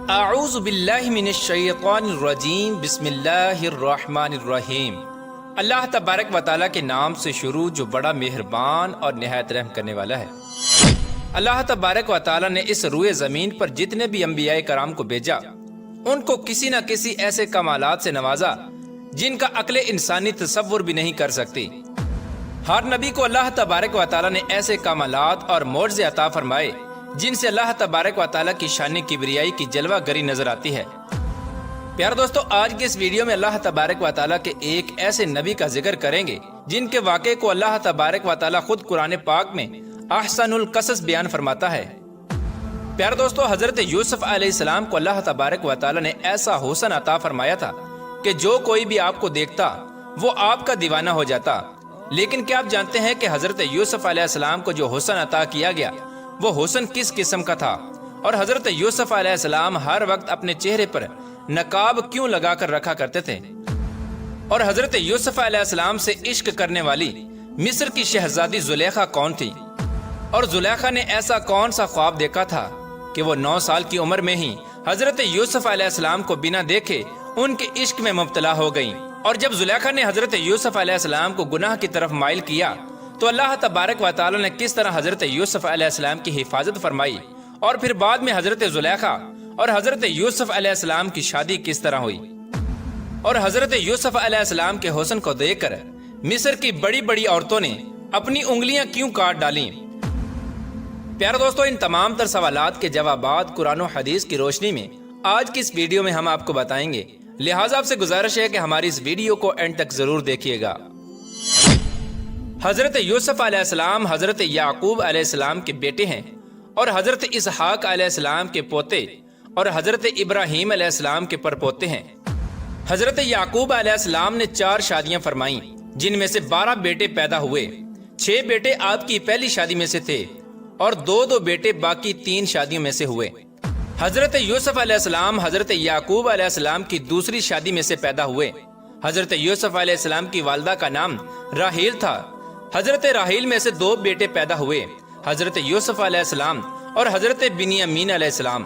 اعوذ باللہ من الشیطان الرجیم بسم اللہ الرحمن الرحیم۔ اللہ تبارک و تعالیٰ کے نام سے شروع جو بڑا مہربان اور نہایت رحم کرنے والا ہے۔ اللہ تبارک و تعالیٰ نے اس روئے زمین پر جتنے بھی انبیاء کرام کو بھیجا ان کو کسی نہ کسی ایسے کمالات سے نوازا جن کا عقل انسانی تصور بھی نہیں کر سکتی۔ ہر نبی کو اللہ تبارک و تعالیٰ نے ایسے کمالات اور معجزے عطا فرمائے جن سے اللہ تبارک و تعالیٰ کی شان کبریائی کی جلوہ گری نظر آتی ہے۔ پیارے دوستو، آج کی اس ویڈیو میں اللہ تبارک و تعالیٰ کے ایک ایسے نبی کا ذکر کریں گے جن کے واقعے کو اللہ تبارک و تعالیٰ خود قرآن پاک میں احسن القصص بیان فرماتا ہے۔ پیارے دوستو، حضرت یوسف علیہ السلام کو اللہ تبارک و تعالیٰ نے ایسا حسن عطا فرمایا تھا کہ جو کوئی بھی آپ کو دیکھتا وہ آپ کا دیوانہ ہو جاتا۔ لیکن کیا آپ جانتے ہیں کہ حضرت یوسف علیہ السلام کو جو حسن عطا کیا گیا وہ حسن کس قسم کا تھا، اور حضرت یوسف علیہ السلام ہر وقت اپنے چہرے پر نقاب کیوں لگا کر رکھا کرتے تھے، اور حضرت یوسف علیہ السلام سے عشق کرنے والی مصر کی شہزادی زلیخا کون تھی، اور زلیخا نے ایسا کون سا خواب دیکھا تھا کہ وہ 9 سال کی عمر میں ہی حضرت یوسف علیہ السلام کو بنا دیکھے ان کے عشق میں مبتلا ہو گئیں۔ اور جب زلیخا نے حضرت یوسف علیہ السلام کو گناہ کی طرف مائل کیا تو اللہ تبارک و تعالیٰ نے کس طرح حضرت یوسف علیہ السلام کی حفاظت فرمائی، اور پھر بعد میں حضرت زلیخا اور حضرت یوسف علیہ السلام کی شادی کس طرح ہوئی، اور حضرت یوسف علیہ السلام کے حسن کو دیکھ کر مصر کی بڑی بڑی عورتوں نے اپنی انگلیاں کیوں کاٹ ڈالیں۔ پیارے دوستو، ان تمام تر سوالات کے جوابات قرآن و حدیث کی روشنی میں آج کی اس ویڈیو میں ہم آپ کو بتائیں گے، لہٰذا آپ سے گزارش ہے کہ ہماری اس ویڈیو کو اینڈ تک ضرور دیکھیے گا۔ حضرت یوسف علیہ السلام حضرت یعقوب علیہ السلام کے بیٹے ہیں، اور حضرت اسحاق علیہ السلام کے پوتے اور حضرت ابراہیم علیہ السلام کے پرپوتے ہیں۔ حضرت یعقوب علیہ السلام نے 4 شادیاں فرمائیں جن میں سے 12 بیٹے پیدا ہوئے۔ 6 بیٹے آپ کی پہلی شادی میں سے تھے اور 2 بیٹے باقی 3 شادیوں میں سے ہوئے۔ حضرت یوسف علیہ السلام حضرت یعقوب علیہ السلام کی دوسری شادی میں سے پیدا ہوئے۔ حضرت یوسف علیہ السلام کی والدہ کا نام راحیل تھا۔ حضرت راحیل میں سے 2 بیٹے پیدا ہوئے، حضرت یوسف علیہ السلام اور حضرت بنیامین علیہ السلام۔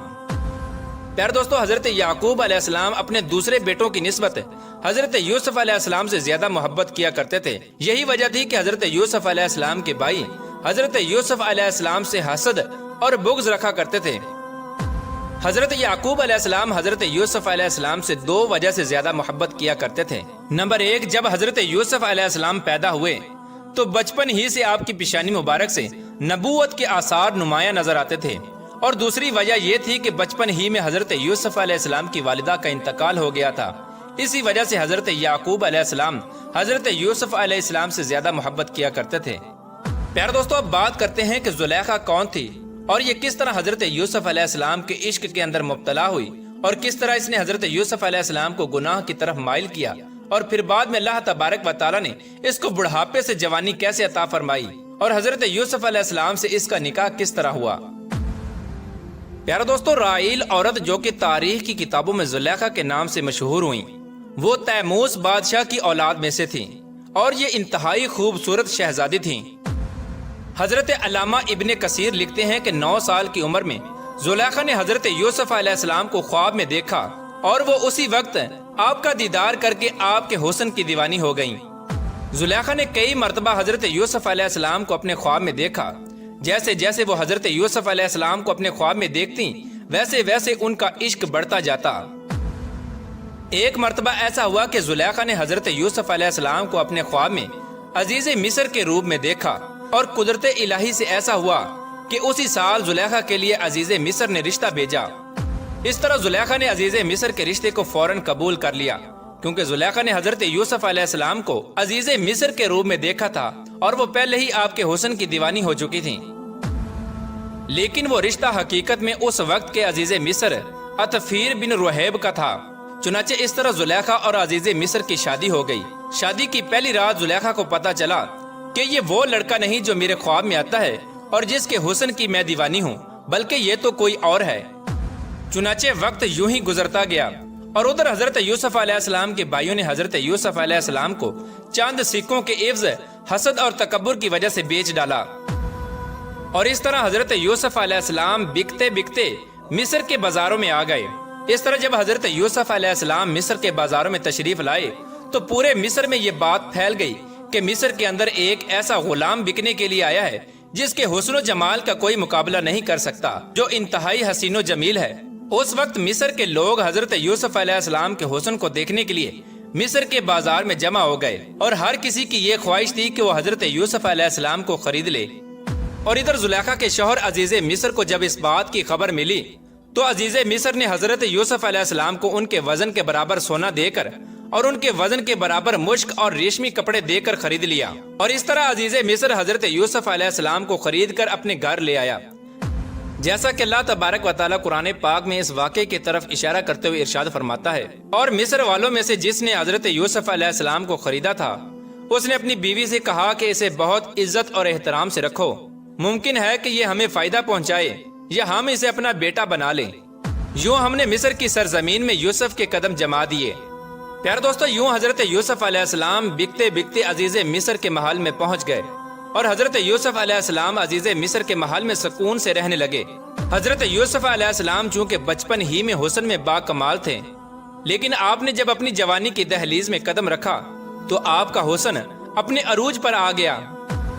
پیارے دوستو، حضرت یعقوب علیہ السلام اپنے دوسرے بیٹوں کی نسبت حضرت یوسف علیہ السلام سے زیادہ محبت کیا کرتے تھے۔ یہی وجہ تھی کہ حضرت یوسف علیہ السلام کے بھائی حضرت یوسف علیہ السلام سے حسد اور بغض رکھا کرتے تھے۔ حضرت یعقوب علیہ السلام حضرت یوسف علیہ السلام سے 2 وجہ سے زیادہ محبت کیا کرتے تھے۔ نمبر 1، جب حضرت یوسف علیہ السلام پیدا ہوئے تو بچپن ہی سے آپ کی پیشانی مبارک سے نبوت کے آثار نمایاں نظر آتے تھے، اور دوسری وجہ یہ تھی کہ بچپن ہی میں حضرت یوسف علیہ السلام کی والدہ کا انتقال ہو گیا تھا۔ اسی وجہ سے حضرت یعقوب علیہ السلام حضرت یوسف علیہ السلام سے زیادہ محبت کیا کرتے تھے۔ پیارے دوستو، اب بات کرتے ہیں کہ زلیخا کون تھی اور یہ کس طرح حضرت یوسف علیہ السلام کے عشق کے اندر مبتلا ہوئی، اور کس طرح اس نے حضرت یوسف علیہ السلام کو گناہ کی طرف مائل کیا، اور پھر بعد میں اللہ تبارک و تعالیٰ نے اس کو بڑھاپے سے جوانی کیسے عطا فرمائی، اور حضرت یوسف علیہ السلام سے اس کا نکاح کس طرح ہوا۔ پیارے دوستو، راحیل عورت جو کہ تاریخ کی کتابوں میں زلیخا کے نام سے مشہور ہوئیں، وہ تیموس بادشاہ کی اولاد میں سے تھیں، اور یہ انتہائی خوبصورت شہزادی تھیں۔ حضرت علامہ ابن کثیر لکھتے ہیں کہ 9 سال کی عمر میں زلیخا نے حضرت یوسف علیہ السلام کو خواب میں دیکھا، اور وہ اسی وقت آپ کا دیدار کر کے آپ کے حسن کی دیوانی ہو گئیں۔ زلیخا نے کئی مرتبہ حضرت یوسف علیہ السلام کو اپنے خواب میں دیکھا۔ جیسے جیسے وہ حضرت یوسف علیہ السلام کو اپنے خواب میں دیکھتی ویسے ویسے ان کا عشق بڑھتا جاتا۔ ایک مرتبہ ایسا ہوا کہ زلیخا نے حضرت یوسف علیہ السلام کو اپنے خواب میں عزیز مصر کے روپ میں دیکھا، اور قدرت الہی سے ایسا ہوا کہ اسی سال زلیخا کے لیے عزیز مصر نے رشتہ بھیجا۔ اس طرح زلیخا نے عزیز مصر کے رشتے کو فوراً قبول کر لیا، کیونکہ زلیخا نے حضرت یوسف علیہ السلام کو عزیز مصر کے روپ میں دیکھا تھا، اور وہ پہلے ہی آپ کے حسن کی دیوانی ہو چکی تھی۔ لیکن وہ رشتہ حقیقت میں اس وقت کے عزیز مصر عطفیر بن رحیب کا تھا۔ چنانچہ اس طرح زلیخا اور عزیز مصر کی شادی ہو گئی۔ شادی کی پہلی رات زلیخا کو پتا چلا کہ یہ وہ لڑکا نہیں جو میرے خواب میں آتا ہے اور جس کے حسن کی میں دیوانی ہوں، بلکہ یہ تو کوئی اور ہے۔ چنانچہ وقت یوں ہی گزرتا گیا، اور ادھر حضرت یوسف علیہ السلام کے بھائیوں نے حضرت یوسف علیہ السلام کو چاند سکوں کے عوض حسد اور تکبر کی وجہ سے بیچ ڈالا، اور اس طرح حضرت یوسف علیہ السلام بکتے بکتے مصر کے بازاروں میں آ گئے، اس طرح جب حضرت یوسف علیہ السلام مصر کے بازاروں میں تشریف لائے تو پورے مصر میں یہ بات پھیل گئی کہ مصر کے اندر ایک ایسا غلام بکنے کے لیے آیا ہے جس کے حسن و جمال کا کوئی مقابلہ نہیں کر سکتا، جو انتہائی حسین و جمیل ہے۔ اس وقت مصر کے لوگ حضرت یوسف علیہ السلام کے حسن کو دیکھنے کے لیے مصر کے بازار میں جمع ہو گئے، اور ہر کسی کی یہ خواہش تھی کہ وہ حضرت یوسف علیہ السلام کو خرید لے۔ اور ادھر زلیخا کے شوہر عزیز مصر کو جب اس بات کی خبر ملی تو عزیز مصر نے حضرت یوسف علیہ السلام کو ان کے وزن کے برابر سونا دے کر اور ان کے وزن کے برابر مشک اور ریشمی کپڑے دے کر خرید لیا، اور اس طرح عزیز مصر حضرت یوسف علیہ السلام کو خرید کر اپنے گھر لے آیا۔ جیسا کہ اللہ تبارک و تعالیٰ قرآن پاک میں اس واقعے کی طرف اشارہ کرتے ہوئے ارشاد فرماتا ہے، اور مصر والوں میں سے جس نے حضرت یوسف علیہ السلام کو خریدا تھا اس نے اپنی بیوی سے کہا کہ اسے بہت عزت اور احترام سے رکھو، ممکن ہے کہ یہ ہمیں فائدہ پہنچائے یا ہم اسے اپنا بیٹا بنا لیں۔ یوں ہم نے مصر کی سرزمین میں یوسف کے قدم جما دیے۔ پیارے دوستو، یوں حضرت یوسف علیہ السلام بکتے بکتے عزیز مصر کے محل میں پہنچ گئے، اور حضرت یوسف علیہ السلام عزیز مصر کے محل میں سکون سے رہنے لگے۔ حضرت یوسف علیہ السلام چونکہ بچپن ہی میں حسن میں با کمال تھے، لیکن آپ نے جب اپنی جوانی کی دہلیز میں قدم رکھا تو آپ کا حسن اپنے عروج پر آ گیا،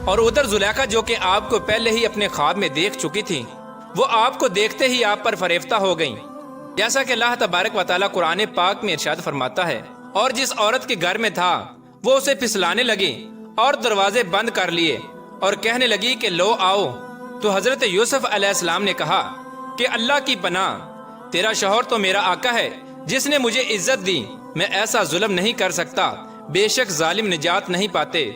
اور ادھر زلیخا جو کہ آپ کو پہلے ہی اپنے خواب میں دیکھ چکی تھی، وہ آپ کو دیکھتے ہی آپ پر فریفتہ ہو گئیں۔ جیسا کہ اللہ تبارک و تعالیٰ قرآن پاک میں ارشاد فرماتا ہے، اور جس عورت کے گھر میں تھا وہ اسے پھسلانے لگی اور دروازے بند کر لیے اور کہنے لگی کہ لو آؤ۔ تو حضرت یوسف علیہ السلام نے کہا کہ اللہ کی پناہ، تیرا شوہر تو میرا آقا ہے جس نے مجھے عزت دی، میں ایسا ظلم نہیں کر سکتا، بے شک ظالم نجات نہیں پاتے۔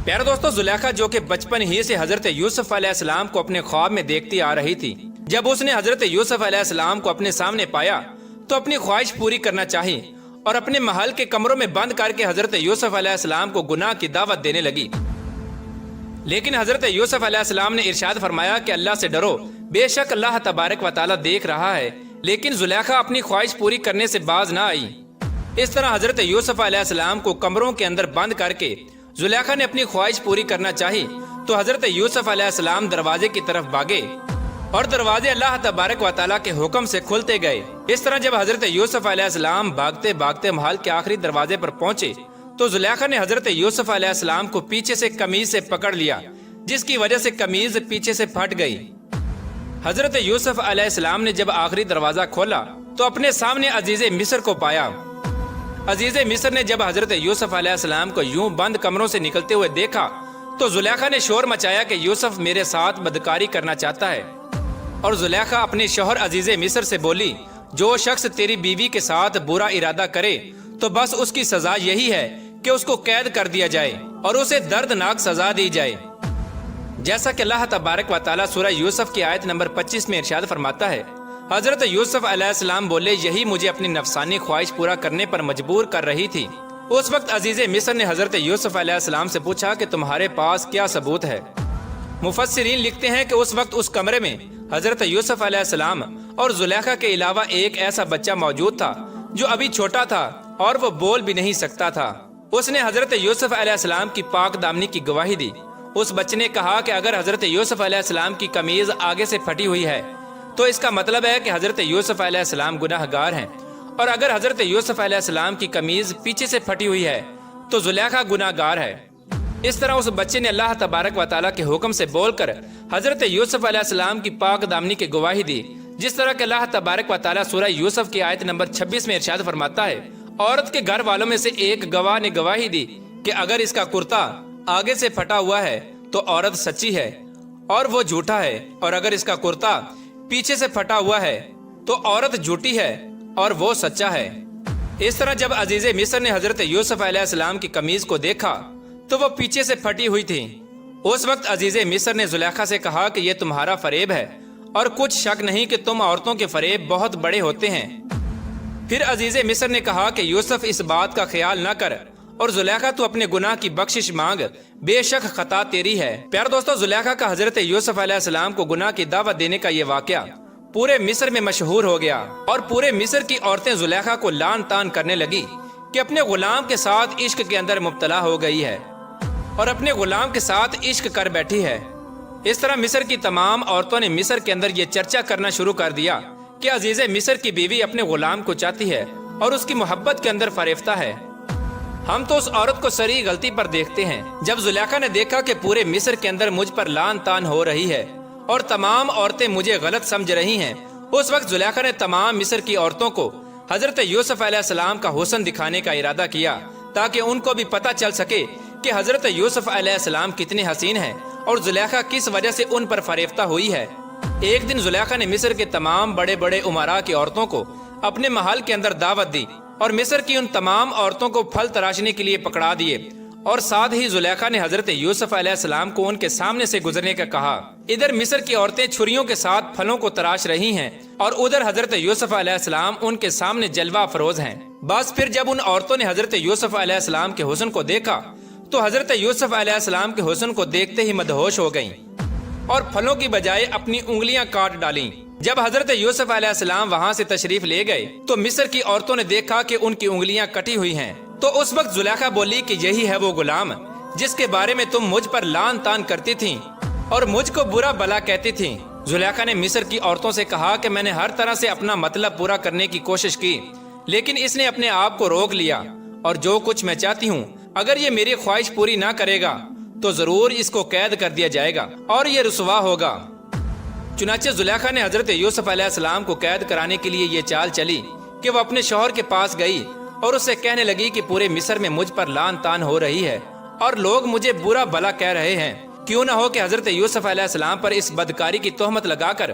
پیارے دوستو، زلیخا جو کہ بچپن ہی سے حضرت یوسف علیہ السلام کو اپنے خواب میں دیکھتی آ رہی تھی، جب اس نے حضرت یوسف علیہ السلام کو اپنے سامنے پایا تو اپنی خواہش پوری کرنا چاہی اور اپنے محل کے کمروں میں بند کر کے حضرت یوسف علیہ السلام کو گناہ کی دعوت دینے لگی۔ لیکن حضرت یوسف علیہ السلام نے ارشاد فرمایا کہ اللہ سے ڈرو، بے شک اللہ تبارک و تعالیٰ دیکھ رہا ہے۔ لیکن زلیخا اپنی خواہش پوری کرنے سے باز نہ آئی۔ اس طرح حضرت یوسف علیہ السلام کو کمروں کے اندر بند کر کے زلیخا نے اپنی خواہش پوری کرنا چاہی تو حضرت یوسف علیہ السلام دروازے کی طرف بھاگے، اور دروازے اللہ تبارک و تعالیٰ کے حکم سے کھلتے گئے۔ اس طرح جب حضرت یوسف علیہ السلام بھاگتے بھاگتے محل کے آخری دروازے پر پہنچے تو زلیخا نے حضرت یوسف علیہ السلام کو پیچھے سے قمیض سے پکڑ لیا، جس کی وجہ سے قمیض پیچھے سے پھٹ گئی۔ حضرت یوسف علیہ السلام نے جب آخری دروازہ کھولا تو اپنے سامنے عزیز مصر کو پایا۔ عزیز مصر نے جب حضرت یوسف علیہ السلام کو یوں بند کمروں سے نکلتے ہوئے دیکھا تو زلیخا نے شور مچایا کہ یوسف میرے ساتھ بدکاری کرنا چاہتا ہے، اور زلیخا اپنے شوہر عزیز مصر سے بولی، جو شخص تیری بیوی کے ساتھ برا ارادہ کرے تو بس اس کی سزا یہی ہے کہ اس کو قید کر دیا جائے اور اسے دردناک سزا دی جائے۔ جیسا کہ اللہ تبارک و تعالیٰ سورہ یوسف کی آیت نمبر 25 میں ارشاد فرماتا ہے، حضرت یوسف علیہ السلام بولے، یہی مجھے اپنی نفسانی خواہش پورا کرنے پر مجبور کر رہی تھی۔ اس وقت عزیز مصر نے حضرت یوسف علیہ السلام سے پوچھا کہ تمہارے پاس کیا ثبوت ہے؟ مفسرین لکھتے ہیں کہ اس وقت اس کمرے میں حضرت یوسف علیہ السلام اور زلیخا کے علاوہ ایک ایسا بچہ موجود تھا جو ابھی چھوٹا تھا اور وہ بول بھی نہیں سکتا تھا۔ اس نے حضرت یوسف علیہ السلام کی پاک دامنی کی گواہی دی۔ اس بچے نے کہا کہ اگر حضرت یوسف علیہ السلام کی قمیض آگے سے پھٹی ہوئی ہے تو اس کا مطلب ہے کہ حضرت یوسف علیہ السلام گناہ گار ہیں، اور اگر حضرت یوسف علیہ السلام کی قمیض پیچھے سے پھٹی ہوئی ہے تو زلیخا گناہ گار ہے۔ اس طرح اس بچے نے اللہ تبارک و تعالیٰ کے حکم سے بول کر حضرت یوسف علیہ السلام کی پاک دامنی کی گواہی دی، جس طرح کہ اللہ تبارک و تعالیٰ سورہ یوسف کی آیت نمبر 26 میں ارشاد فرماتا ہے، عورت کے گھر والوں میں سے ایک گواہ نے گواہی دی کہ اگر اس کا کرتا آگے سے پھٹا ہوا ہے تو عورت سچی ہے اور وہ جھوٹا ہے، اور اگر اس کا کرتا پیچھے سے پھٹا ہوا ہے تو عورت جھوٹی ہے اور وہ سچا ہے۔ اس طرح جب عزیز مصر نے حضرت یوسف علیہ السلام کی قمیض کو دیکھا تو وہ پیچھے سے پھٹی ہوئی تھی۔ اس وقت عزیز مصر نے زلیخا سے کہا کہ یہ تمہارا فریب ہے، اور کچھ شک نہیں کہ تم عورتوں کے فریب بہت بڑے ہوتے ہیں۔ پھر عزیز مصر نے کہا کہ یوسف اس بات کا خیال نہ کر، اور زلیخا تو اپنے گناہ کی بخشش مانگ، بے شک خطا تیری ہے۔ پیارے دوستو، زلیخا کا حضرت یوسف علیہ السلام کو گناہ کی دعوت دینے کا یہ واقعہ پورے مصر میں مشہور ہو گیا، اور پورے مصر کی عورتیں زلیخا کو لان تان کرنے لگی کہ اپنے غلام کے ساتھ عشق کے اندر مبتلا ہو گئی ہے اور اپنے غلام کے ساتھ عشق کر بیٹھی ہے۔ اس طرح مصر کی تمام عورتوں نے مصر کے اندر یہ چرچا کرنا شروع کر دیا کہ عزیز مصر کی بیوی اپنے غلام کو چاہتی ہے اور اس کی محبت کے اندر فریفتہ ہے۔ ہم تو اس عورت کو سری غلطی پر دیکھتے ہیں۔ جب زلیخا نے دیکھا کہ پورے مصر کے اندر مجھ پر لان تان ہو رہی ہے اور تمام عورتیں مجھے غلط سمجھ رہی ہیں، اس وقت زلیخا نے تمام مصر کی عورتوں کو حضرت یوسف علیہ السلام کا حسن دکھانے کا ارادہ کیا تاکہ ان کو بھی پتہ چل سکے کہ حضرت یوسف علیہ السلام کتنے حسین ہیں اور زلیخا کس وجہ سے ان پر فریفتہ ہوئی ہے۔ ایک دن زلیخا نے مصر کے تمام بڑے بڑے امراء کی عورتوں کو اپنے محل کے اندر دعوت دی اور مصر کی ان تمام عورتوں کو پھل تراشنے کے لیے پکڑا دیے، اور ساتھ ہی زلیخا نے حضرت یوسف علیہ السلام کو ان کے سامنے سے گزرنے کا کہا۔ ادھر مصر کی عورتیں چھریوں کے ساتھ پھلوں کو تراش رہی ہیں اور ادھر حضرت یوسف علیہ السلام ان کے سامنے جلوہ افروز ہیں۔ بس پھر جب ان عورتوں نے حضرت یوسف علیہ السلام کے حسن کو دیکھا تو حضرت یوسف علیہ السلام کے حسن کو دیکھتے ہی مدہوش ہو گئیں اور پھلوں کی بجائے اپنی انگلیاں کاٹ ڈالیں۔ جب حضرت یوسف علیہ السلام وہاں سے تشریف لے گئے تو مصر کی عورتوں نے دیکھا کہ ان کی انگلیاں کٹی ہوئی ہیں، تو اس وقت زلیخا بولی کہ یہی ہے وہ غلام جس کے بارے میں تم مجھ پر لان تان کرتی تھیں اور مجھ کو برا بلا کہتی تھیں۔ زلیخا نے مصر کی عورتوں سے کہا کہ میں نے ہر طرح سے اپنا مطلب پورا کرنے کی کوشش کی، لیکن اس نے اپنے آپ کو روک لیا، اور جو کچھ میں چاہتی ہوں اگر یہ میری خواہش پوری نہ کرے گا تو ضرور اس کو قید کر دیا جائے گا اور یہ رسوا ہوگا۔ چنانچہ زلیخا نے حضرت یوسف علیہ السلام کو قید کرانے کے لیے یہ چال چلی کہ وہ اپنے شوہر کے پاس گئی اور اسے کہنے لگی کہ پورے مصر میں مجھ پر لان تان ہو رہی ہے اور لوگ مجھے برا بلا کہہ رہے ہیں، کیوں نہ ہو کہ حضرت یوسف علیہ السلام پر اس بدکاری کی تہمت لگا کر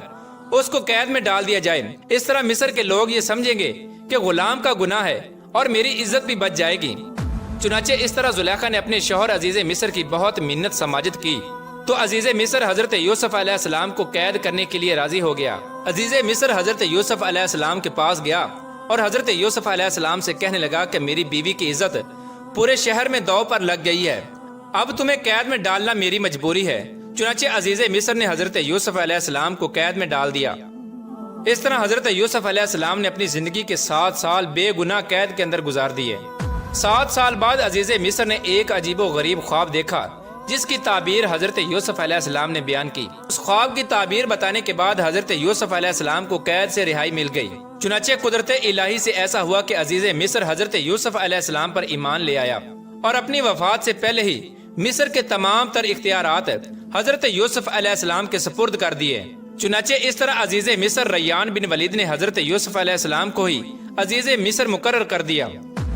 اس کو قید میں ڈال دیا جائے۔ اس طرح مصر کے لوگ یہ سمجھیں گے کہ غلام کا گناہ ہے اور میری عزت بھی بچ جائے گی۔ چنانچہ اس طرح زلیخا نے اپنے شوہر عزیز مصر کی بہت منت سماجت کی تو عزیز مصر حضرت یوسف علیہ السلام کو قید کرنے کے لیے راضی ہو گیا۔ عزیز مصر حضرت یوسف علیہ السلام کے پاس گیا اور حضرت یوسف علیہ السلام سے کہنے لگا کہ میری بیوی کی عزت پورے شہر میں داؤ پر لگ گئی ہے، اب تمہیں قید میں ڈالنا میری مجبوری ہے۔ چنانچہ عزیز مصر نے حضرت یوسف علیہ السلام کو قید میں ڈال دیا۔ اس طرح حضرت یوسف علیہ السلام نے اپنی زندگی کے 7 سال بے گناہ قید کے اندر گزار دیے۔ 7 سال بعد عزیز مصر نے ایک عجیب و غریب خواب دیکھا جس کی تعبیر حضرت یوسف علیہ السلام نے بیان کی۔ اس خواب کی تعبیر بتانے کے بعد حضرت یوسف علیہ السلام کو قید سے رہائی مل گئی۔ چنانچہ قدرت الہی سے ایسا ہوا کہ عزیز مصر حضرت یوسف علیہ السلام پر ایمان لے آیا اور اپنی وفات سے پہلے ہی مصر کے تمام تر اختیارات حضرت یوسف علیہ السلام کے سپرد کر دیے۔ چنانچہ اس طرح عزیز مصر ریان بن ولید نے حضرت یوسف علیہ السلام کو ہی عزیز مصر مقرر کر دیا۔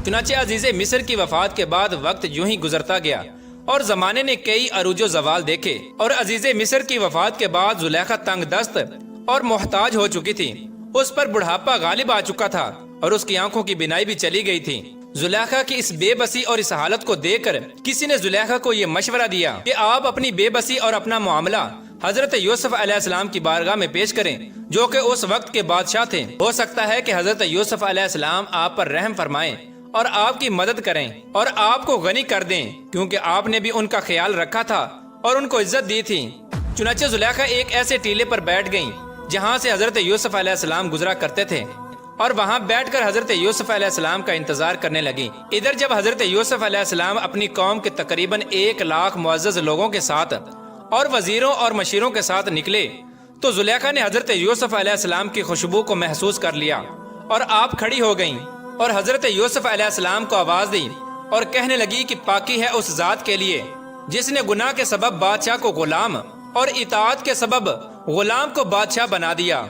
چنانچہ عزیز مصر کی وفات کے بعد وقت یوں ہی گزرتا گیا اور زمانے نے کئی عروج و زوال دیکھے، اور عزیز مصر کی وفات کے بعد زلیخا تنگ دست اور محتاج ہو چکی تھی۔ اس پر بڑھاپا غالب آ چکا تھا اور اس کی آنکھوں کی بینائی بھی چلی گئی تھی۔ زلیخا کی اس بے بسی اور اس حالت کو دیکھ کر کسی نے زلیخا کو یہ مشورہ دیا کہ آپ اپنی بے بسی اور اپنا معاملہ حضرت یوسف علیہ السلام کی بارگاہ میں پیش کریں، جو کہ اس وقت کے بادشاہ تھے۔ ہو سکتا ہے کہ حضرت یوسف علیہ السلام آپ پر رحم فرمائیں اور آپ کی مدد کریں اور آپ کو غنی کر دیں، کیونکہ آپ نے بھی ان کا خیال رکھا تھا اور ان کو عزت دی تھی۔ چنانچہ زلیخا ایک ایسے ٹیلے پر بیٹھ گئیں جہاں سے حضرت یوسف علیہ السلام گزرا کرتے تھے اور وہاں بیٹھ کر حضرت یوسف علیہ السلام کا انتظار کرنے لگی۔ ادھر جب حضرت یوسف علیہ السلام اپنی قوم کے تقریباً 1 لاکھ معزز لوگوں کے ساتھ اور وزیروں اور مشیروں کے ساتھ نکلے تو زلیخا نے حضرت یوسف علیہ السلام کی خوشبو کو محسوس کر لیا اور آپ کھڑی ہو گئیں اور حضرت یوسف علیہ السلام کو آواز دی اور کہنے لگی کہ پاکی ہے اس ذات کے لیے جس نے گناہ کے سبب بادشاہ کو غلام اور اطاعت کے سبب غلام کو بادشاہ بنا دیا۔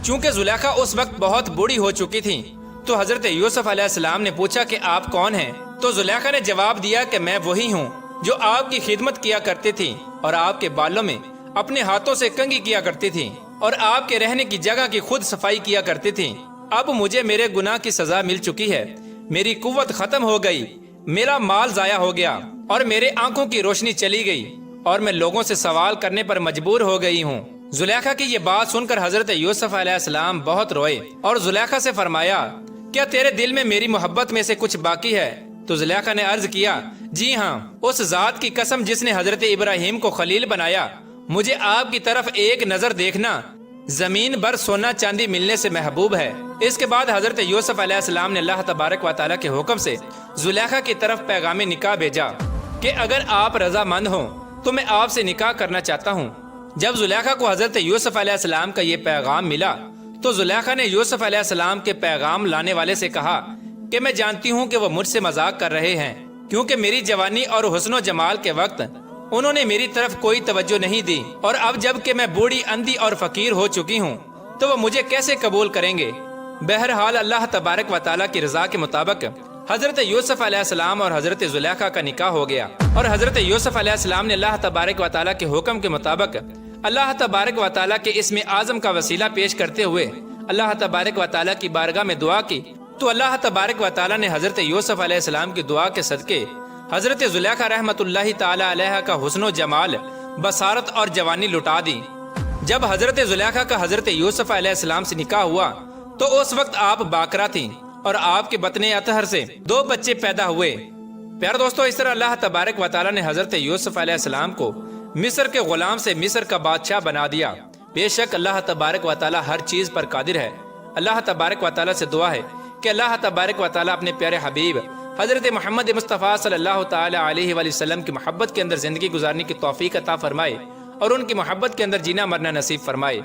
چونکہ زلیخا اس وقت بہت بوڑھی ہو چکی تھی تو حضرت یوسف علیہ السلام نے پوچھا کہ آپ کون ہیں؟ تو زلیخا نے جواب دیا کہ میں وہی ہوں جو آپ کی خدمت کیا کرتی تھی اور آپ کے بالوں میں اپنے ہاتھوں سے کنگھی کیا کرتی تھی اور آپ کے رہنے کی جگہ کی خود صفائی کیا کرتی تھی۔ اب مجھے میرے گناہ کی سزا مل چکی ہے، میری قوت ختم ہو گئی، میرا مال ضائع ہو گیا اور میرے آنکھوں کی روشنی چلی گئی اور میں لوگوں سے سوال کرنے پر مجبور ہو گئی ہوں۔ زلیخا کی یہ بات سن کر حضرت یوسف علیہ السلام بہت روئے اور زلیخا سے فرمایا کیا تیرے دل میں میری محبت میں سے کچھ باقی ہے؟ تو زلیخا نے عرض کیا جی ہاں، اس ذات کی قسم جس نے حضرت ابراہیم کو خلیل بنایا، مجھے آپ کی طرف ایک نظر دیکھنا زمین بھر سونا چاندی ملنے سے محبوب ہے۔ اس کے بعد حضرت یوسف علیہ السلام نے اللہ تبارک و تعالیٰ کے حکم سے زلیخا کی طرف پیغام نکاح بھیجا کہ اگر آپ رضا مند ہوں تو میں آپ سے نکاح کرنا چاہتا ہوں۔ جب زلیخا کو حضرت یوسف علیہ السلام کا یہ پیغام ملا تو زلیخا نے یوسف علیہ السلام کے پیغام لانے والے سے کہا کہ میں جانتی ہوں کہ وہ مجھ سے مذاق کر رہے ہیں، کیونکہ میری جوانی اور حسن و جمال کے وقت انہوں نے میری طرف کوئی توجہ نہیں دی، اور اب جب کہ میں بوڑھی، اندھی اور فقیر ہو چکی ہوں تو وہ مجھے کیسے قبول کریں گے؟ بہرحال اللہ تبارک و تعالیٰ کی رضا کے مطابق حضرت یوسف علیہ السلام اور حضرت زلیخا کا نکاح ہو گیا، اور حضرت یوسف علیہ السلام نے اللہ تبارک و تعالیٰ کے حکم کے مطابق اللہ تبارک و تعالیٰ کے اسم اعظم کا وسیلہ پیش کرتے ہوئے اللہ تبارک و تعالیٰ کی بارگاہ میں دعا کی، تو اللہ تبارک و تعالیٰ نے حضرت یوسف علیہ السلام کی دعا کے صدقے حضرت زلیخا رحمت اللہ تعالی علیہ کا حسن و جمال، بصارت اور جوانی لٹا دی۔ جب حضرت زلیخا کا حضرت یوسف علیہ السلام سے نکاح ہوا تو اس وقت آپ باکرہ تھیں، اور آپ کے بطن اطہر سے 2 بچے پیدا ہوئے۔ پیارے دوستو، اس طرح اللہ تبارک و تعالیٰ نے حضرت یوسف علیہ السلام کو مصر کے غلام سے مصر کا بادشاہ بنا دیا۔ بے شک اللہ تبارک و تعالیٰ ہر چیز پر قادر ہے۔ اللہ تبارک و تعالیٰ سے دعا ہے کہ اللہ تبارک و تعالیٰ اپنے پیارے حبیب حضرت محمد مصطفیٰ صلی اللہ تعالی علیہ وآلہ وسلم کی محبت کے اندر زندگی گزارنے کی توفیق عطا فرمائے، اور ان کی محبت کے اندر جینا مرنا نصیب فرمائے۔